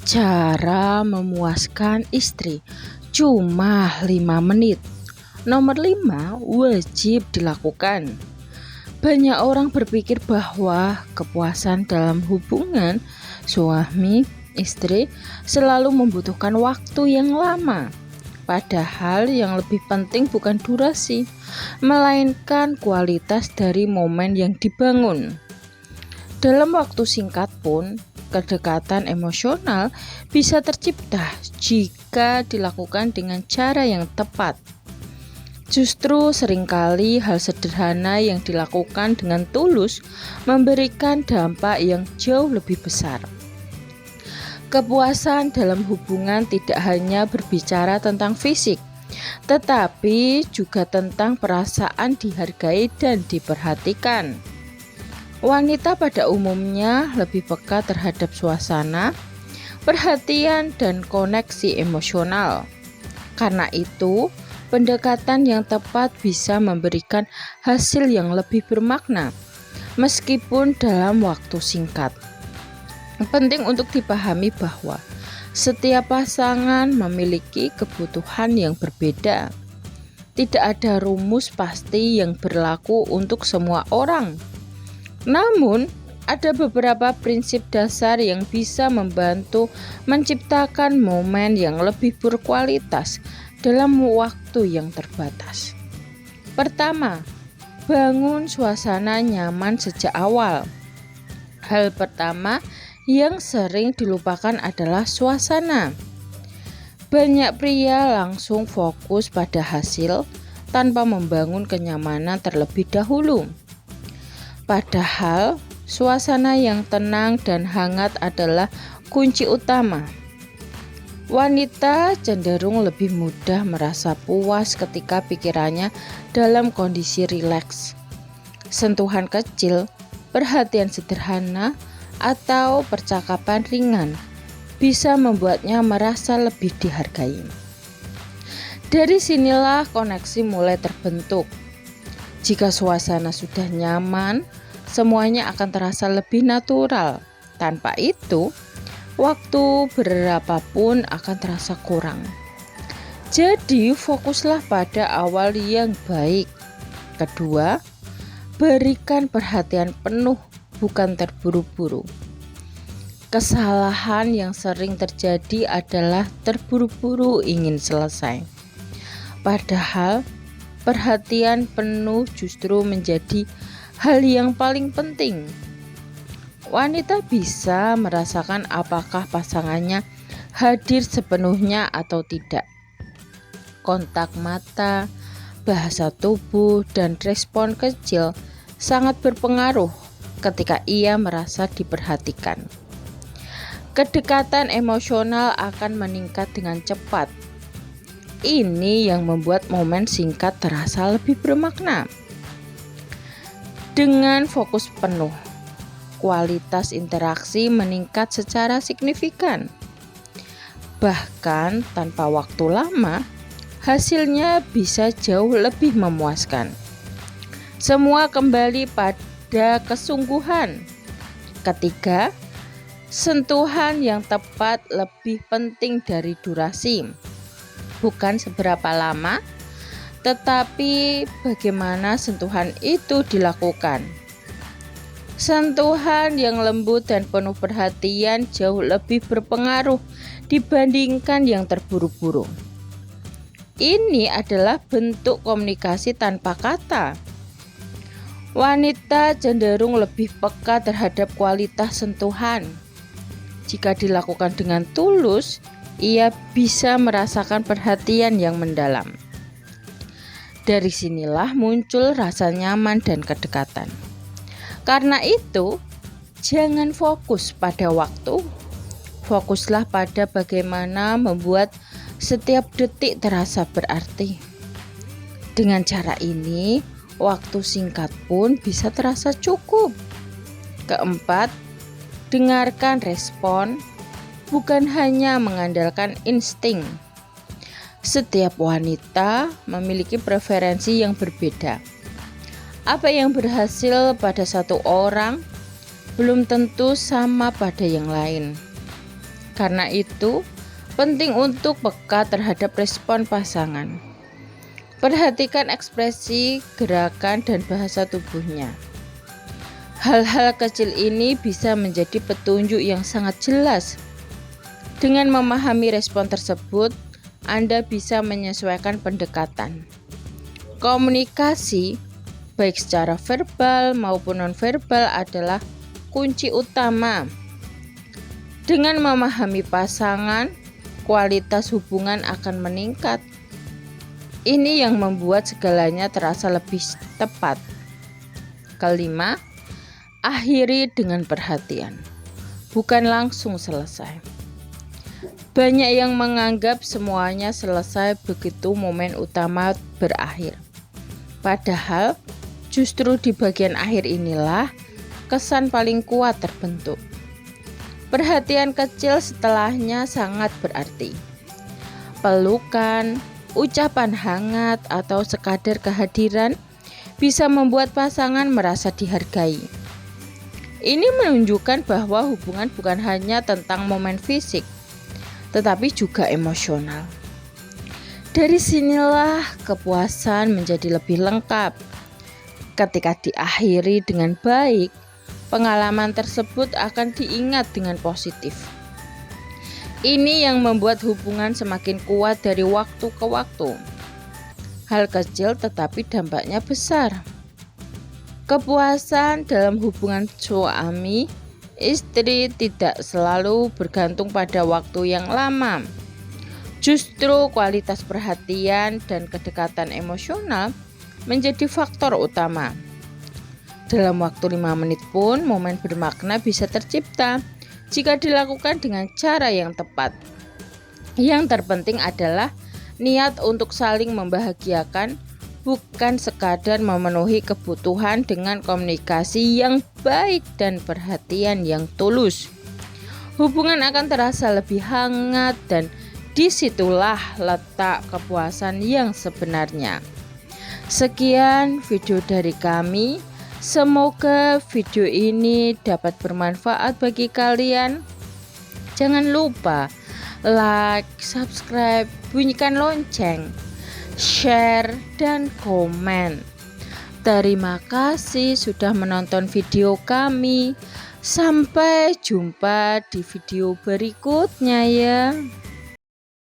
Cara memuaskan istri cuma 5 menit. Nomor 5 wajib dilakukan. Banyak orang berpikir bahwa kepuasan dalam hubungan suami istri selalu membutuhkan waktu yang lama. Padahal yang lebih penting bukan durasi, melainkan kualitas dari momen yang dibangun. Dalam waktu singkat pun, kedekatan emosional bisa tercipta jika dilakukan dengan cara yang tepat. Justru seringkali hal sederhana yang dilakukan dengan tulus memberikan dampak yang jauh lebih besar. Kepuasan dalam hubungan tidak hanya berbicara tentang fisik, tetapi juga tentang perasaan dihargai dan diperhatikan. Wanita pada umumnya lebih peka terhadap suasana, perhatian, dan koneksi emosional. Karena itu, pendekatan yang tepat bisa memberikan hasil yang lebih bermakna, meskipun dalam waktu singkat. Penting untuk dipahami bahwa setiap pasangan memiliki kebutuhan yang berbeda. Tidak ada rumus pasti yang berlaku untuk semua orang. Namun, ada beberapa prinsip dasar yang bisa membantu menciptakan momen yang lebih berkualitas dalam waktu yang terbatas. Pertama, bangun suasana nyaman sejak awal. Hal pertama yang sering dilupakan adalah suasana. Banyak pria langsung fokus pada hasil tanpa membangun kenyamanan terlebih dahulu. Padahal, suasana yang tenang dan hangat adalah kunci utama. Wanita cenderung lebih mudah merasa puas ketika pikirannya dalam kondisi rileks. Sentuhan kecil, perhatian sederhana, atau percakapan ringan bisa membuatnya merasa lebih dihargai. Dari sinilah koneksi mulai terbentuk. Jika suasana sudah nyaman, semuanya akan terasa lebih natural. Tanpa itu, waktu berapapun akan terasa kurang. Jadi, fokuslah pada awal yang baik. Kedua, berikan perhatian penuh, bukan terburu-buru. Kesalahan yang sering terjadi adalah terburu-buru ingin selesai. Padahal, perhatian penuh justru menjadi hal yang paling penting. Wanita bisa merasakan apakah pasangannya hadir sepenuhnya atau tidak. Kontak mata, bahasa tubuh, dan respon kecil sangat berpengaruh ketika ia merasa diperhatikan. Kedekatan emosional akan meningkat dengan cepat. Ini yang membuat momen singkat terasa lebih bermakna. Dengan fokus penuh, kualitas interaksi meningkat secara signifikan. Bahkan tanpa waktu lama, hasilnya bisa jauh lebih memuaskan. Semua kembali pada kesungguhan. Ketiga, sentuhan yang tepat lebih penting dari durasi. Bukan seberapa lama, tetapi bagaimana sentuhan itu dilakukan. Sentuhan yang lembut dan penuh perhatian jauh lebih berpengaruh dibandingkan yang terburu-buru. Ini adalah bentuk komunikasi tanpa kata. Wanita cenderung lebih peka terhadap kualitas sentuhan. Jika dilakukan dengan tulus, ia bisa merasakan perhatian yang mendalam. Dari sinilah muncul rasa nyaman dan kedekatan. Karena itu, jangan fokus pada waktu, fokuslah pada bagaimana membuat setiap detik terasa berarti. Dengan cara ini, waktu singkat pun bisa terasa cukup. Keempat, dengarkan respon, bukan hanya mengandalkan insting. Setiap wanita memiliki preferensi yang berbeda. Apa yang berhasil pada satu orang belum tentu sama pada yang lain. Karena itu, penting untuk peka terhadap respon pasangan. Perhatikan ekspresi, gerakan, dan bahasa tubuhnya. Hal-hal kecil ini bisa menjadi petunjuk yang sangat jelas. Dengan memahami respon tersebut, Anda bisa menyesuaikan pendekatan. Komunikasi, baik secara verbal maupun nonverbal, adalah kunci utama. Dengan memahami pasangan, kualitas hubungan akan meningkat. Ini yang membuat segalanya terasa lebih tepat. Kelima, akhiri dengan perhatian, bukan langsung selesai. Banyak yang menganggap semuanya selesai begitu momen utama berakhir. Padahal, justru di bagian akhir inilah kesan paling kuat terbentuk. Perhatian kecil setelahnya sangat berarti. Pelukan, ucapan hangat, atau sekadar kehadiran bisa membuat pasangan merasa dihargai. Ini menunjukkan bahwa hubungan bukan hanya tentang momen fisik, tetapi juga emosional. Dari sinilah kepuasan menjadi lebih lengkap. Ketika diakhiri dengan baik, pengalaman tersebut akan diingat dengan positif. Ini yang membuat hubungan semakin kuat dari waktu ke waktu. Hal kecil tetapi dampaknya besar. Kepuasan dalam hubungan suami istri tidak selalu bergantung pada waktu yang lama. Justru kualitas perhatian dan kedekatan emosional menjadi faktor utama. Dalam waktu 5 menit pun momen bermakna bisa tercipta jika dilakukan dengan cara yang tepat. Yang terpenting adalah niat untuk saling membahagiakan, bukan sekadar memenuhi kebutuhan dengan komunikasi yang baik dan perhatian yang tulus. Hubungan akan terasa lebih hangat dan disitulah letak kepuasan yang sebenarnya. Sekian video dari kami. Semoga video ini dapat bermanfaat bagi kalian. Jangan lupa like, subscribe, bunyikan lonceng, share, dan komen. Terima kasih sudah menonton video kami. Sampai jumpa di video berikutnya ya.